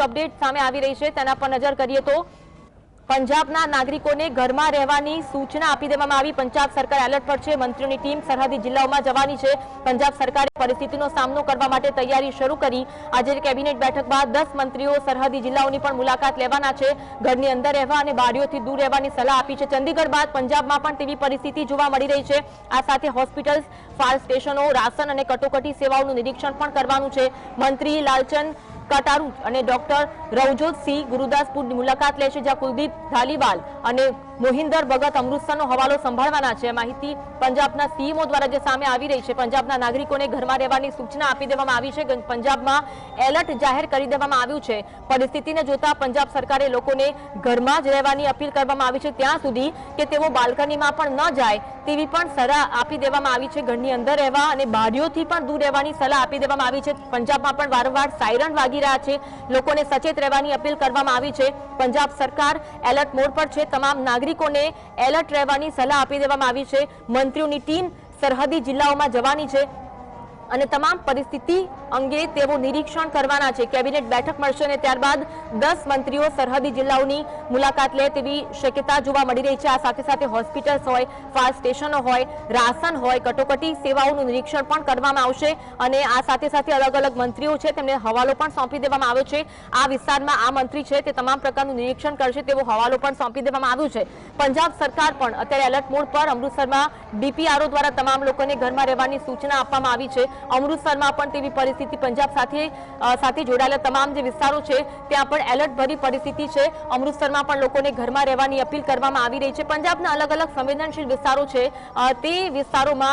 Update सामे आवी रही है तेना पर नजर करिए तो पंजाबना नागरिकोने घरमां रहेवानी सूचना आपी देवामां आवी। पंजाब सरकार एलर्ट पर छे। मंत्रीओनी टीम सरहदी जिल्लाओमां जवानी छे। पंजाब सरकारे परिस्थितिनो सामनो करवा माटे तैयारी शरू करी। आज केबिनेट बैठक बाद 10 मंत्रीओ सरहदी जिल्लाओनी पण मुलाकात लेवाना छे। घरनी अंदर रहेवा अने बारीओथी दूर रहेवानी सलाह आपी छे। चंडीगढ़ बाद पंजाबमां पण तेवी परिस्थिति जोवा मळी रही छे। आ साथे होस्पिटल्स, फायर स्टेशनो, राशन अने कटोकटी सेवाओनुं निरीक्षण पण करवानुं छे। मंत्री लालचंद कटारू अने डॉक्टर रवजोत सिंह गुरुदासपुर की मुलाकात लेशे, ज्यां कुलदीप धालीवाल अने मोहिंदर भगत अमृतसरनो हवालो संभाळवाना छे। माहिती पंजाबना सीएमओ द्वारा जे सामे आवी रही छे। पंजाबना नागरिकोने घरमां रहेवानी सूचना आपी देवामां आवी छे। पंजाबमां एलर्ट जाहेर करी देवामां आव्युं छे। परिस्थितिने जोता पंजाब सरकारे लोकोने घरमां ज रहेवानी अपील करवामां आवी छे त्यां सुधी के तेओ बाल्कनीमां पण न जाय तेवी पण सलाह आपी देवामां आवी छे। घरनी अंदर रहेवा अने बारीओथी पण दूर रहेवानी सलाह आपी देवामां आवी छे। पंजाबमां पण वारंवार सायरन वागी रह्या छे। लोकोने सचेत रहेवानी अपील करवामां आवी छे। पंजाब सरकार एलर्ट मोड पर छे। तमाम नागरिकोने एलर्ट रहेवानी सलाह आपी देवामां आवी छे। मंत्रीओनी टीम सरहदी जिल्लाओमां जवानी छे અને તમામ પરિસ્થિતિ અંગે તેઓ નિરીક્ષણ કરવાના છે। કેબિનેટ બેઠક મળશે અને ત્યારબાદ 10 મંત્રીઓ સરહદી જિલ્લાઓની મુલાકાત લે તેવી શક્યતા જોવા મળી રહી છે। આ સાથે સાથે હોસ્પિટલ્સ હોય, ફાયર સ્ટેશનો હોય, રાશન હોય, કટોકટી સેવાઓનું નિરીક્ષણ પણ કરવામાં આવશે અને આ સાથે સાથે અલગ અલગ મંત્રીઓ છે તેમને હવાલો પણ સોંપી દેવામાં આવ્યો છે। આ વિસ્તારમાં આ મંત્રી છે તે તમામ પ્રકારનું નિરીક્ષણ કરશે તેવો હવાલો પણ સોંપી દેવામાં આવ્યો છે। પંજાબ સરકાર પણ અત્યારે એલર્ટ મોડ પર અમૃતસરમાં ડીપીઆરઓ દ્વારા તમામ લોકોને ઘરમાં રહેવાની સૂચના આપવામાં આવી છે। अमृतसर में तेवी परिस्थिति पंजाब साथे जोड़ाયેલા તમામ જે વિસ્તારો છે ત્યાં પણ એલર્ટ ભરી પરિસ્થિતિ છે। અમૃતસરમાં પણ લોકોને ઘરમાં રહેવાની અપીલ કરવામાં આવી રહી છે। પંજાબના અલગ અલગ સંવેદનશીલ વિસ્તારો છે તે વિસ્તારોમાં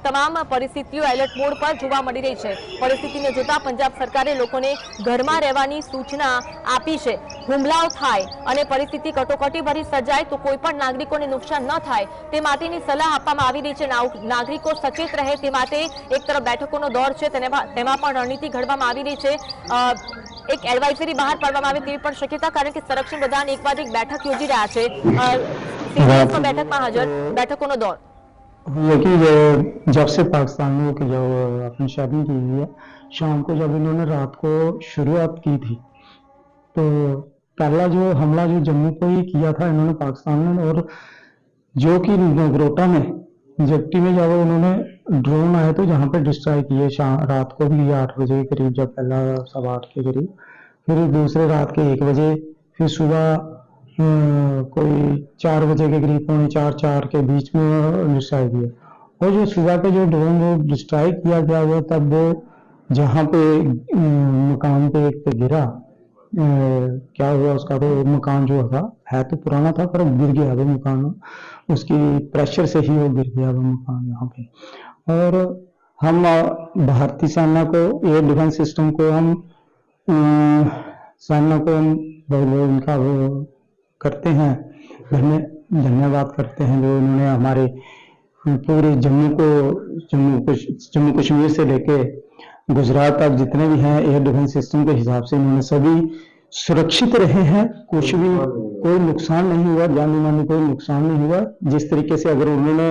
તમામ પરિસ્થિતિઓ એલર્ટ મોડ પર જોવા મળી રહી છે। પરિસ્થિતિને જોતા પંજાબ સરકારે લોકોને ઘરમાં રહેવાની સૂચના આપી છે। હુમલાઓ થાય અને પરિસ્થિતિ કટોકટી ભરી સર્જાય તો કોઈ પણ નાગરિકોને નુકસાન ન થાય તે માટેની સલાહ આપવામાં આવી રહી છે। નાગરિકો સચેત રહે તે માટે એક तरफ बैठकों दौर है रणनीति घड़वामां आवी रही है। एक एडवाइजरी बहार पाडवामां आवे तेवी पण शक्यता, कारण के संरक्षण प्रधान एक बाद एक बैठक योजी रह्या छे। सीडीएस बैठक में हाजर बैठकों दौर देखिए, जब से पाकिस्तानियों की जो अपनी शादी की हुई है, शाम को जब इन्होंने रात को शुरुआत की थी तो पहला जो हमला जो जम्मू को ही किया था इन्होंने पाकिस्तान में, और जो कि नगरोटा में जट्टी में जब उन्होंने ड्रोन आए तो जहाँ पे डिस्ट्रॉय किए रात को भी 8 बजे के करीब, जब पहला 8:15 के करीब, फिर दूसरे रात के 1 बजे, फिर सुबह कोई 4 बजे के करीब, 3:45-4 के बीच में डिस्ट्रॉय किया। और जो सुबह पे जो ड्रोन जो डिस्ट्रॉय किया गया वो तब जहाँ पे मकान पे एक पे गिरा, क्या हुआ उसका, तो मकान जो था है तो पुराना था पर गिर गया वो मकान, उसकी प्रेशर से ही वो गिर गया वो मकान यहाँ पे। और हम भारतीय सेना को, एयर डिफेंस सिस्टम को, हम सेना को उनका वो करते हैं, धन्यवाद करते हैं जो उन्होंने हमारे पूरे जम्मू कश्मीर से लेके गुजरात तक जितने भी हैं एयर डिफेंस सिस्टम के हिसाब से इन्होंने सभी सुरक्षित रहे हैं। कुछ भी कोई नुकसान नहीं हुआ, जानी मानी कोई नुकसान नहीं हुआ। जिस तरीके से अगर उन्होंने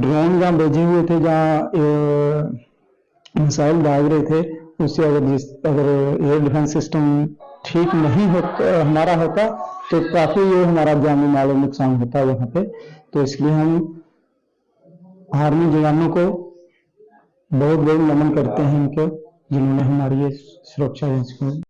ड्रोन जहाँ भेजे हुए थे, जहाँ मिसाइल दाग रहे थे, उससे अगर एयर डिफेंस सिस्टम ठीक नहीं होता हमारा होता तो काफी ये हमारा जानी माली नुकसान होता वहाँ पे। तो इसलिए हम आर्मी जवानों को बहुत बहुत नमन करते हैं इनको, जिन्होंने हमारी ये सुरक्षा